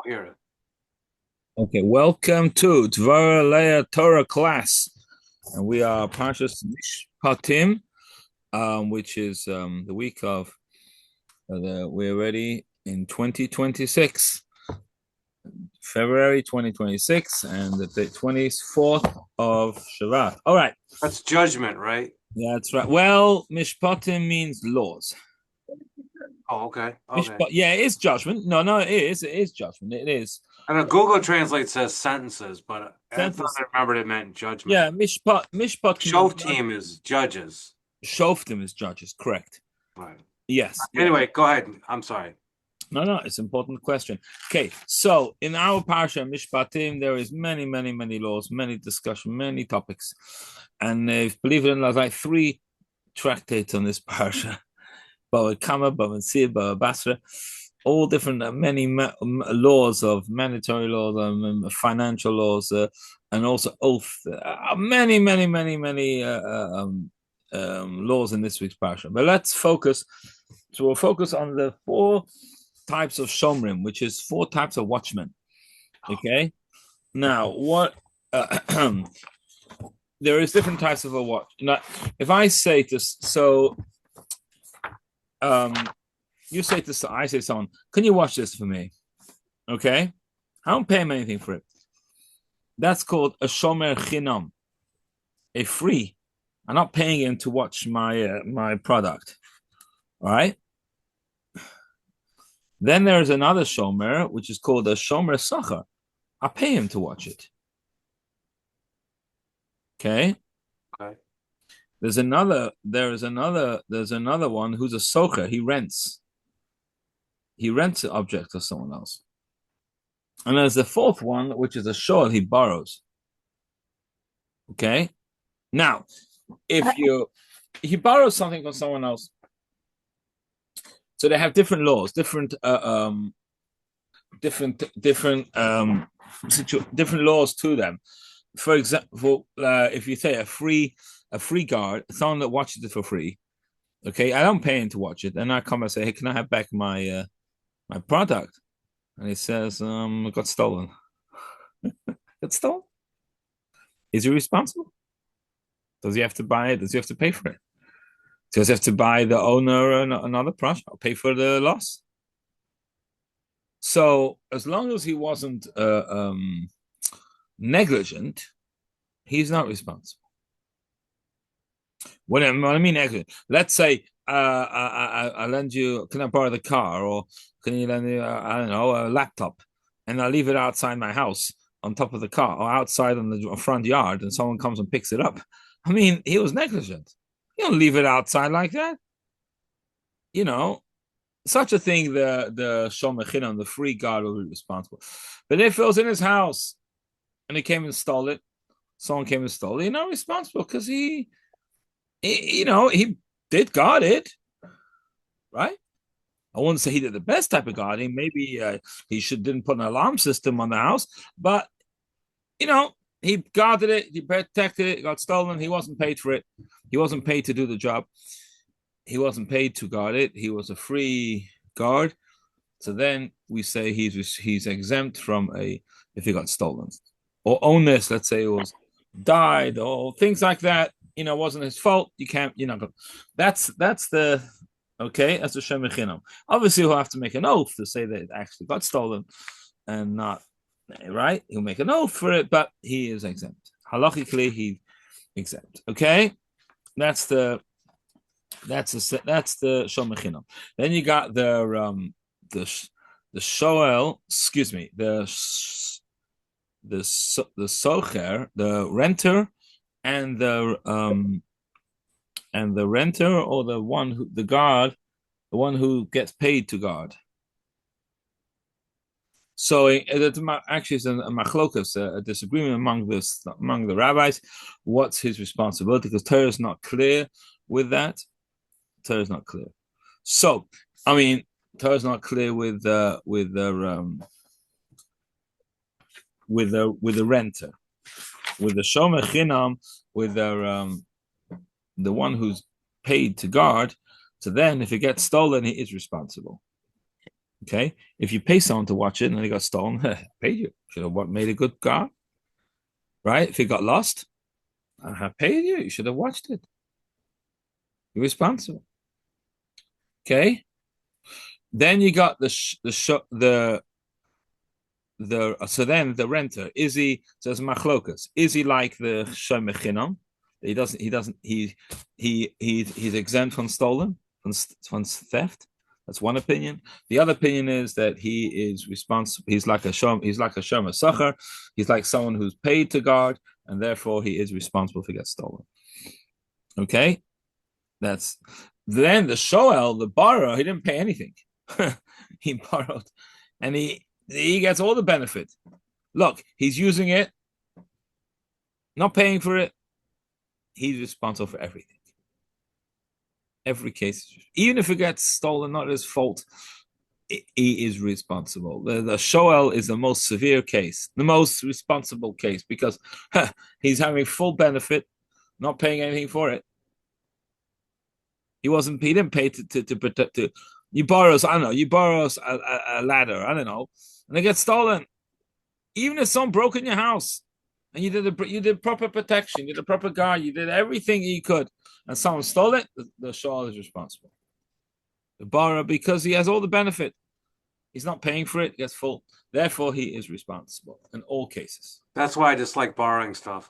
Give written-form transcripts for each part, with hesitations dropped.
I'll hear it. Okay, welcome to Dvar Leah Torah class, and we are Parshas Mishpatim, which is the week of we're already in 2026, February 2026, and the 24th of Shabbat. All right, That's judgment, right? yeah, that's right. Well, Mishpatim means laws. Oh, okay. Okay. Mishpat, yeah, it is judgment. No, it is judgment. It is And a Google Translate says sentences, but I thought sentence. I remembered it meant judgment. Yeah, Mishpat can mean Shov team is judges. Shoftim is judges, correct? Right. Yes, yes. Anyway, go ahead. I'm sorry. No, it's an important question. Okay, so in our parsha Mishpatim, there is many laws, many discussion, many topics, and believe it or not, like three tractates on this parsha: Bava Kama, Bava Tzir, Bava Basra, all different, laws of mandatory laws, financial laws, and also oath. Many laws in this week's parsha. But let's focus. So we'll focus on the four types of shomrim, which is four types of watchmen. Okay. Now, what there is different types of a watch. Now, if I say this, so um, you say to I say to someone, "Can you watch this for me?" Okay, I don't pay him anything for it. That's called a shomer chinam, a free. I'm not paying him to watch my product. All right. Then there's another shomer, which is called a shomer sacher. I pay him to watch it. Okay. Okay. There's another one who's a socher. He rents an object of someone else. And there's the fourth one, which is a shoal, he borrows. Okay. Now, if he borrows something from someone else, so they have different laws, different laws to them. For example, if you say a free guard, someone that watches it for free, okay, I don't pay him to watch it, and I come and say, hey, can I have back my product? And he says, it got stolen. It's stolen. Is he responsible? Does he have to buy it? Does he have to pay for it? Does he have to buy the owner another product? I'll pay for the loss. So as long as he wasn't negligent, he's not responsible. What I mean negligent, let's say I lend you, can I borrow the car, or can you lend me, I don't know, a laptop, and I leave it outside my house on top of the car or outside on the front yard, and someone comes and picks it up. I mean, he was negligent. You don't leave it outside like that. You know, such a thing, the shomechinam, the free guard, will be responsible. But if it was in his house and he came and stole it, someone came and stole it, you're not responsible because he did guard it, right? I wouldn't say he did the best type of guarding. Maybe he didn't put an alarm system on the house, but he guarded it, he protected it, it got stolen. He wasn't paid for it. He wasn't paid to do the job. He wasn't paid to guard it. He was a free guard. So then we say he's exempt from if he got stolen or onus. Let's say it was died or things like that. Wasn't his fault. You can't. That's the okay. That's the shemechinam. Obviously, he'll have to make an oath to say that it actually got stolen and not right. He'll make an oath for it, but he is exempt. Halachically, he exempt. Okay, that's the shomechinam. Then you got the shoel. Excuse me. The socher, the renter, and the renter, or the guard, the one who gets paid to guard. So it actually is a machlokas, a disagreement among the rabbis. What's his responsibility? Because Torah is not clear with that. Torah is not clear. So, I mean, Torah is not clear with the renter, with the shomer chinam, with the one who's paid to guard. So then, if it gets stolen, he is responsible. Okay, if you pay someone to watch it and it got stolen, paid you. Should have made a good guard, right? If it got lost, I have paid you. You should have watched it. You're responsible. Okay. Then you got so then the renter, is he, says machlokas, is he like the shomer chinam? He's exempt from stolen, from theft. That's one opinion. The other opinion is that he is responsible. He's like a shomer sacher. He's like someone who's paid to guard, and therefore he is responsible if it gets stolen. Okay, that's then the shoel, the borrower. He didn't pay anything. He borrowed, and he gets all the benefit. Look, he's using it, not paying for it. He's responsible for everything. Every case, even if it gets stolen, not his fault, he is responsible. The shoel is the most severe case, the most responsible case, because he's having full benefit, not paying anything for it. He didn't pay to protect. You borrow, I don't know, you borrow a ladder, I don't know, and it gets stolen. Even if someone broke in your house, and you did proper protection, you did a proper guard, you did everything you could, and someone stole it, the shoel is responsible. The borrower, because he has all the benefit, he's not paying for it, gets full. Therefore, he is responsible in all cases. That's why I dislike borrowing stuff.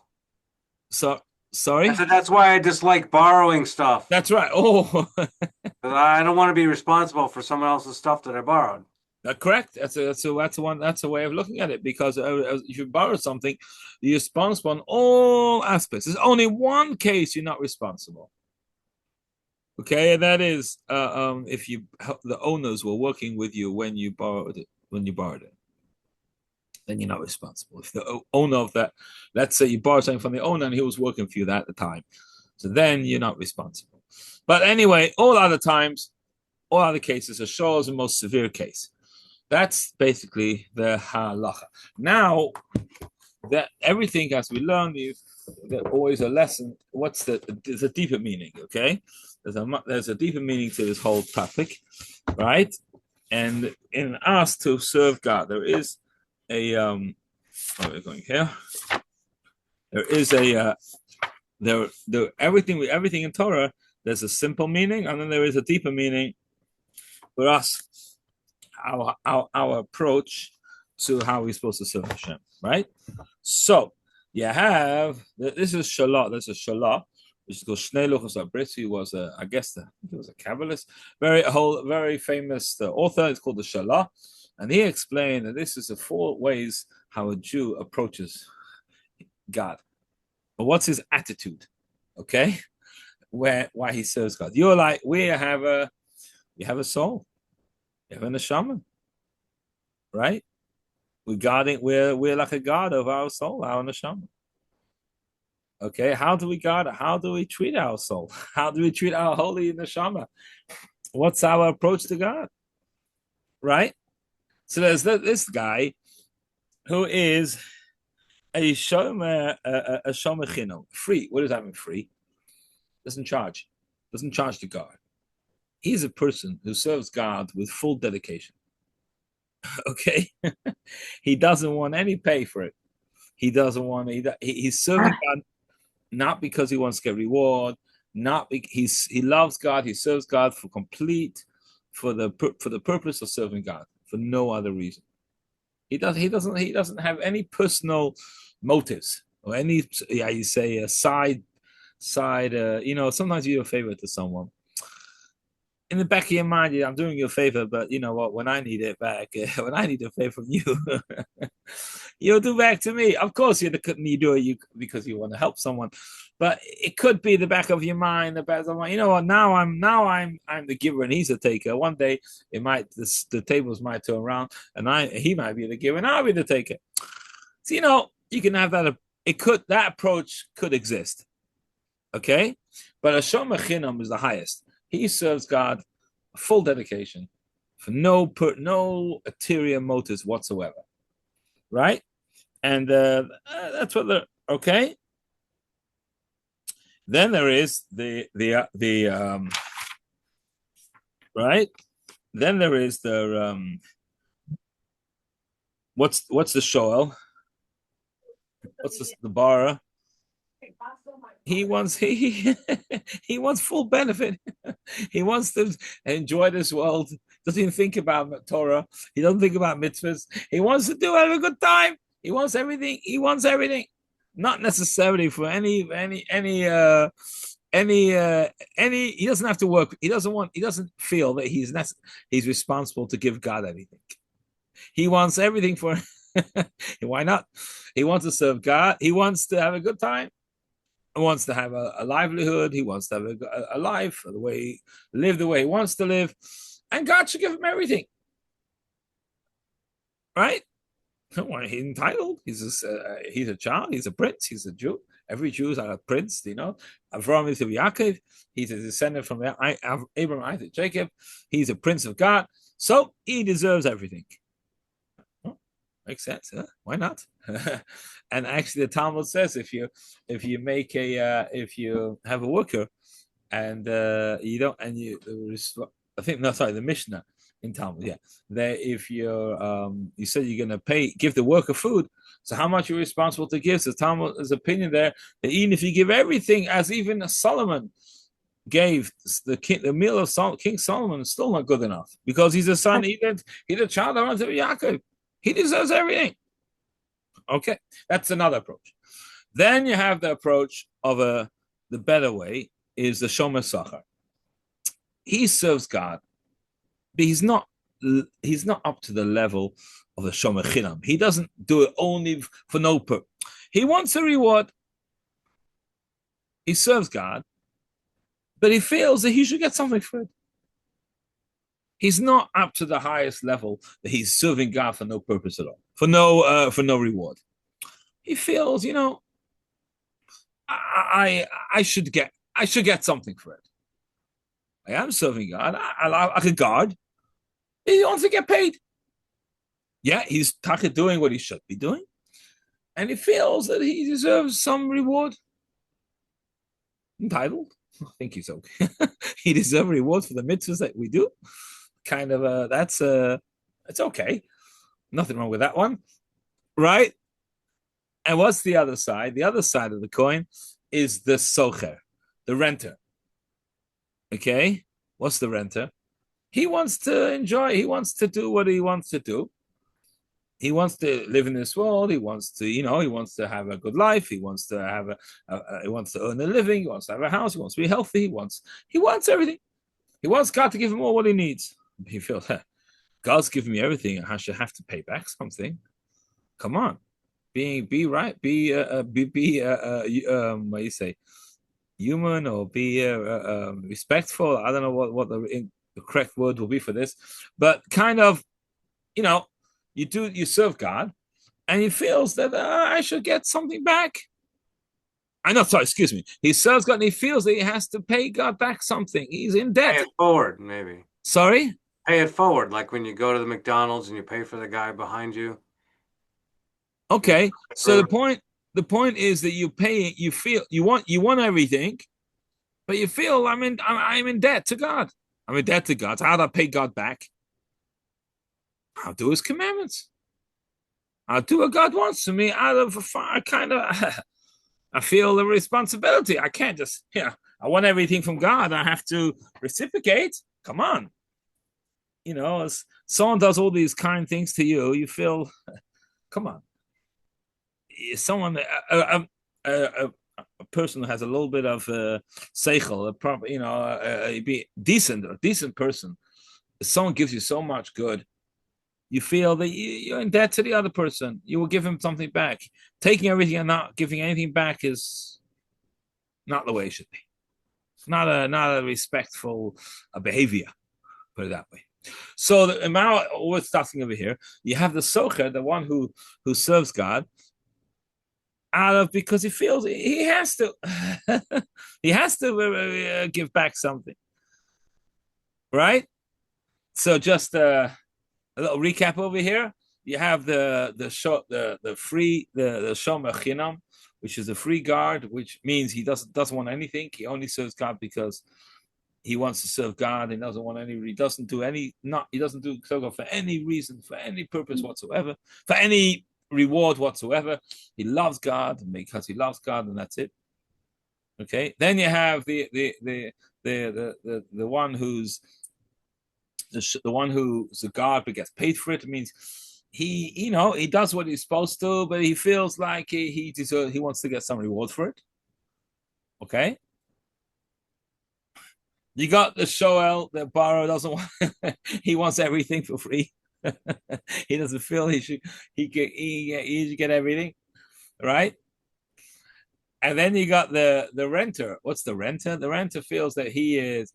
So, sorry? I said that's why I dislike borrowing stuff. That's right. Oh, I don't want to be responsible for someone else's stuff that I borrowed. Correct. That's a way of looking at it, because if you borrow something, you're responsible on all aspects. There's only one case you're not responsible. Okay, and that is if the owners were working with you when you borrowed it, then you're not responsible. If the owner of that, let's say you borrowed something from the owner and he was working for you at the time, so then you're not responsible. But anyway, all other cases, a shoel is the most severe case. That's basically the halacha. Now that everything, as we learn, there's always a lesson. There's a deeper meaning, okay? There's a deeper meaning to this whole topic, right? And in us to serve God, there is a we're going here. There is a everything in Torah. There's a simple meaning, and then there is a deeper meaning for us. Our approach to how we're supposed to serve Hashem, right? So you have this is Shalah. This is Shalah, which is called Shnei Luchos HaBris. He was he was a Kabbalist, very famous author. It's called the Shalah, and he explained that this is the 4 ways how a Jew approaches God. But what's his attitude? Okay, why he serves God? You're like you have a soul. You have a neshama, right? We're like a guard of our soul, our neshama. Okay, how do we guard it? How do we treat our soul? How do we treat our holy neshama? What's our approach to God? Right? So there's this guy who is a shomer chino, free. What does that mean? Free? Doesn't charge the guard. He's a person who serves God with full dedication. Okay, he doesn't want any pay for it. He's serving God not because he wants to get reward. He loves God. He serves God for the purpose of serving God, for no other reason. He doesn't have any personal motives or any you say a side. Sometimes you do a favor to someone. In the back of your mind, I'm doing you a favor, but you know what? When I need it back, when I need a favor from you, you'll do back to me. Of course, you do it because you want to help someone, but it could be the back of your mind. The back of mind, you know what? Now I'm the giver and he's the taker. One day the tables might turn around and he might be the giver and I'll be the taker. So you can have that. That approach could exist, okay? But a shomer chinam is the highest. He serves God full dedication for no ulterior motives whatsoever, right? And that's what okay. Then there is the right. then there is the what's the shoel? What's the bara? He wants he wants full benefit. He wants to enjoy this world. Doesn't even think about Torah. He doesn't think about mitzvahs. He wants to have a good time. He wants everything. He wants everything. Not necessarily for any he doesn't have to work. He doesn't feel that he's responsible to give God anything. He wants everything for why not? He wants to serve God. He wants to have a good time. He wants to have a livelihood. He wants to have a life, live the way he wants to live. And God should give him everything. Right? He's entitled. He's a child. He's a prince. He's a Jew. Every Jew is a prince, Avraham is of Yaakov. He's a descendant from Abraham, Isaac, Jacob. He's a prince of God. So he deserves everything. Makes sense, huh? Why not? And actually, the Talmud says if you have a worker and you don't, and you, the Mishnah in Talmud, that if you said you're going to give the worker food, so how much you're responsible to give? So Talmud's opinion there that even if you give everything, as even Solomon gave the meal of King Solomon, is still not good enough because he's a son. He's a child of Yaakov. He deserves everything. Okay, that's another approach. Then you have the approach of the better way is the Shomer Sachar. He serves God, but he's not up to the level of the Shomer Chinam. He doesn't do it only for no purpose. He wants a reward. He serves God, but he feels that he should get something for it. He's not up to the highest level that he's serving God for no purpose at all, for no reward. He feels, I should get something for it. I am serving God. I can guard. He wants to get paid. Yeah, he's doing what he should be doing, and he feels that he deserves some reward. Entitled. I think he's okay. He deserves a reward for the mitzvahs that we do. Kind of it's okay. Nothing wrong with that one, right? And what's the other side? The other side of the coin is the socher, the renter. Okay, what's the renter? He wants to enjoy. He wants to do what he wants to do. He wants to live in this world. He wants to, he wants to have a good life. He wants to have he wants to earn a living. He wants to have a house. He wants to be healthy. He wants everything. He wants God to give him all what he needs. He feels, God's giving me everything. I should have to pay back something. Come on, be right. What do you say? Human or be respectful. I don't know what the correct word will be for this, but kind of, you serve God, and he feels that I should get something back. Excuse me. He serves God and he feels that he has to pay God back something. He's in debt. Pay it forward, maybe. Sorry? Pay it forward, like when you go to the McDonald's and you pay for the guy behind you. Okay. So the point is that you feel you want everything, but you feel I'm in debt to God. I'm in debt to God. So how do I pay God back? I'll do his commandments. I'll do what God wants from me out of I feel the responsibility. I can't just, I want everything from God. I have to reciprocate. Come on. As someone does all these kind things to you, you feel, come on. Someone, a person who has a little bit of seichel, a proper, be a decent person. If someone gives you so much good, you feel that you're in debt to the other person. You will give him something back. Taking everything and not giving anything back is not the way it should be. It's not a respectful behavior, put it that way. So we're starting over here. You have the socher, the one who serves God, because he feels he has to. He has to give back something, right? So just a little recap over here. You have the shomer chinam, which is a free guard, which means he doesn't want anything. He only serves God because he wants to serve God. He doesn't want any. He doesn't do serve God for any reason, for any purpose whatsoever, for any reward whatsoever. He loves God because he loves God, and that's it. Okay. Then you have the one who's the one who's a God but gets paid for it. It means he does what he's supposed to, but he feels like he wants to get some reward for it. Okay. You got the Shoel that Baro doesn't want. He wants everything for free. He doesn't feel he should get everything, right? And then you got the renter. What's the renter? The renter feels that he's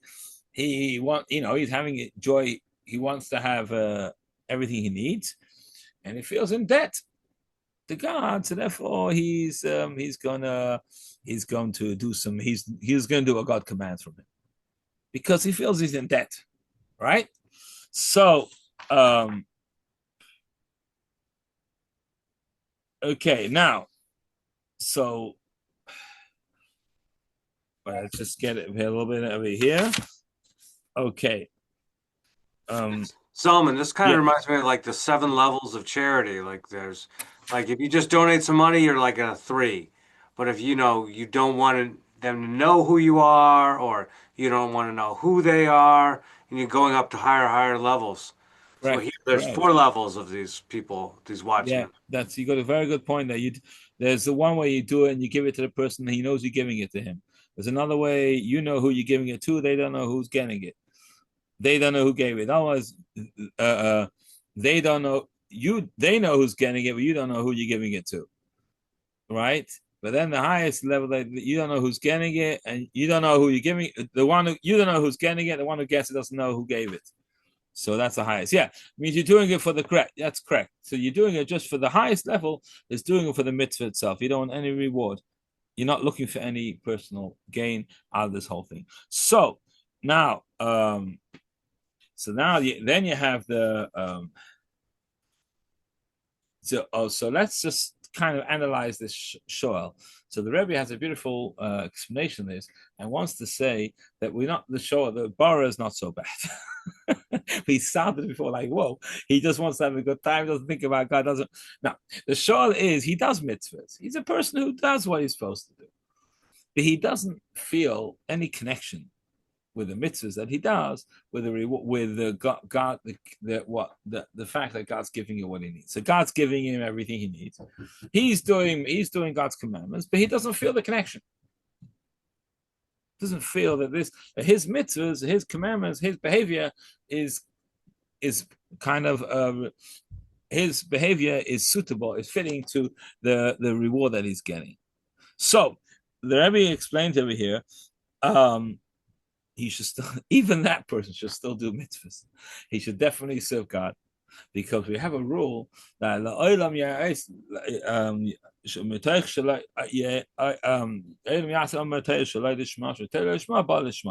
having joy. He wants to have everything he needs, and he feels in debt to God. So therefore, he's going to do what God commands from him, because he feels he's in debt, right? So, okay, now, so let's just get it a little bit over here. Okay. Solomon, this kind of reminds me of like the 7 levels of charity. Like there's, like if you just donate some money, you're like a 3. But if you don't want them to know who you are, or you don't want to know who they are, and you're going up to higher levels. So here, there's 4 levels of these people, these watchmen. Yeah, you got a very good point there. There's the one way you do it and you give it to the person, and he knows you're giving it to him. There's another way, you know who you're giving it to, they don't know who's getting it. They don't know who gave it. Otherwise, they don't know they know who's getting it, but you don't know who you're giving it to. Right? But then the highest level, you don't know who's getting it, and you don't know who you're giving it. You don't know who's getting it, the one who gets it doesn't know who gave it. So that's the highest. Yeah, it means you're doing it for the correct. That's correct. So you're doing it just for the highest level, is doing it for the mitzvah itself. You don't want any reward. You're not looking for any personal gain out of this whole thing. So now, then you have the so let's just kind of analyze this Shoel. So the Rebbe has a beautiful explanation of this, and wants to say that we're not the Shoel. The Bara is not so bad. We started before like, whoa, he just wants to have a good time, doesn't think about God, doesn't. Now the Shoel is he does mitzvahs. He's a person who does what he's supposed to do, but he doesn't feel any connection with the mitzvahs that he does, with the fact that God's giving him what he needs. So God's giving him everything he needs. He's doing God's commandments, but he doesn't feel the connection. Doesn't feel that his mitzvahs, his commandments, his behavior is kind of his behavior is suitable, is fitting to the reward that he's getting. So the Rebbe explained over here. He should still, even that person should still do mitzvahs. He should definitely serve God, because we have a rule that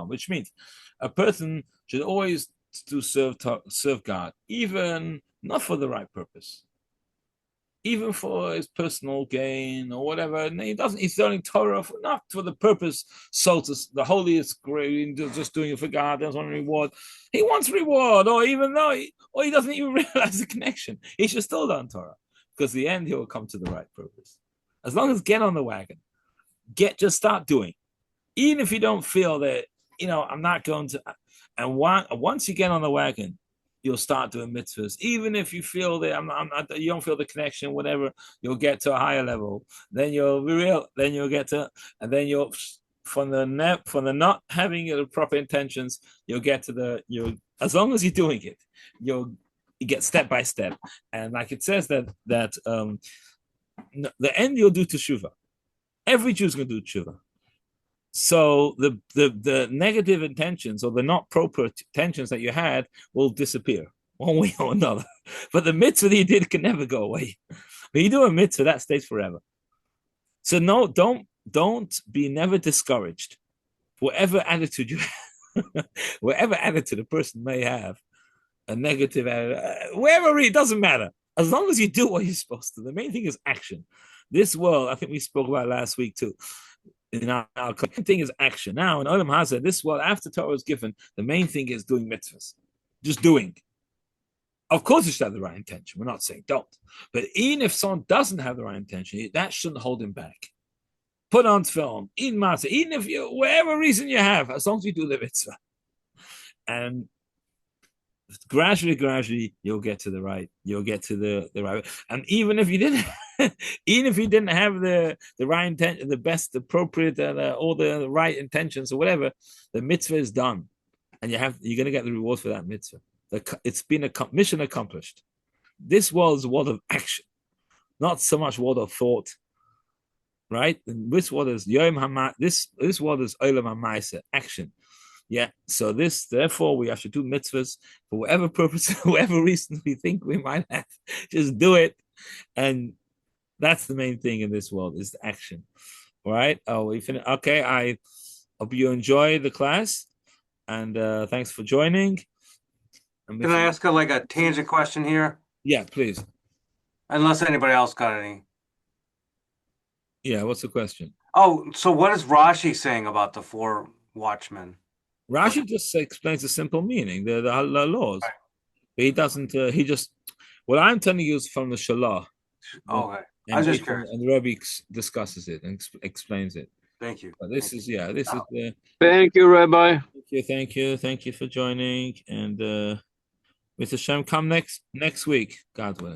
which means a person should always serve God, even not for the right purpose, even for his personal gain or whatever. And he's learning Torah not for the purpose, the holiest great, just doing it for God, doesn't want reward. He wants reward, or even though he doesn't even realize the connection, he should still learn Torah, because the end he will come to the right purpose. As long as get on the wagon, just start doing. Even if you don't feel that, I'm not going to, and once you get on the wagon, you'll start doing mitzvahs. Even if you feel that you don't feel the connection, whatever, you'll get to a higher level. Then you'll be real. Then you'll get to, and then you'll from the not having the proper intentions, you'll get to as long as you're doing it, you get step by step. And like it says that the end you'll do teshuvah. Every Jew's going to do teshuvah. So the negative intentions or the not proper intentions that you had will disappear one way or another. But the mitzvah that you did can never go away. When you do a mitzvah, that stays forever. So no, don't be never discouraged. Whatever attitude you have, whatever attitude a person may have, a negative attitude, wherever it doesn't matter. As long as you do what you're supposed to. The main thing is action. This world, I think we spoke about last week too. Our thing is action. Now in Olam Hazeh, this world after Torah is given, the main thing is doing mitzvahs, just doing. Of course, you should have the right intention. We're not saying don't, but even if someone doesn't have the right intention, that shouldn't hold him back. Put on film, eat matzah, even if you, whatever reason you have, as long as you do the mitzvah, and gradually, you'll get to the right. You'll get to the right. And even if you didn't, even if you didn't have the right intention, the best, appropriate, all the right intentions or whatever, the mitzvah is done, and you're going to get the reward for that mitzvah. It's been a mission accomplished. This world is a world of action, not so much world of thought. Right? And this world is Yom Hama. This world is Olam Hamaisa, action. Yeah. So therefore, we have to do mitzvahs for whatever purpose, whatever reason we think we might have. Just do it, and that's the main thing in this world is the action. All right. Oh, we finished. Okay. I hope you enjoy the class, and thanks for joining. Can I ask a tangent question here? Yeah, please. Unless anybody else got any. Yeah, what's the question? Oh, so what is Rashi saying about the 4 watchmen? Rashi just explains the simple meaning, the laws. Right. But he doesn't. He just. What I'm telling you is from the Shalah. Okay, I was just curious. And the Rebbe discusses it and explains it. Thank you. But this is the. Thank you, Rabbi. Thank you for joining, and with Hashem, come next week, God willing.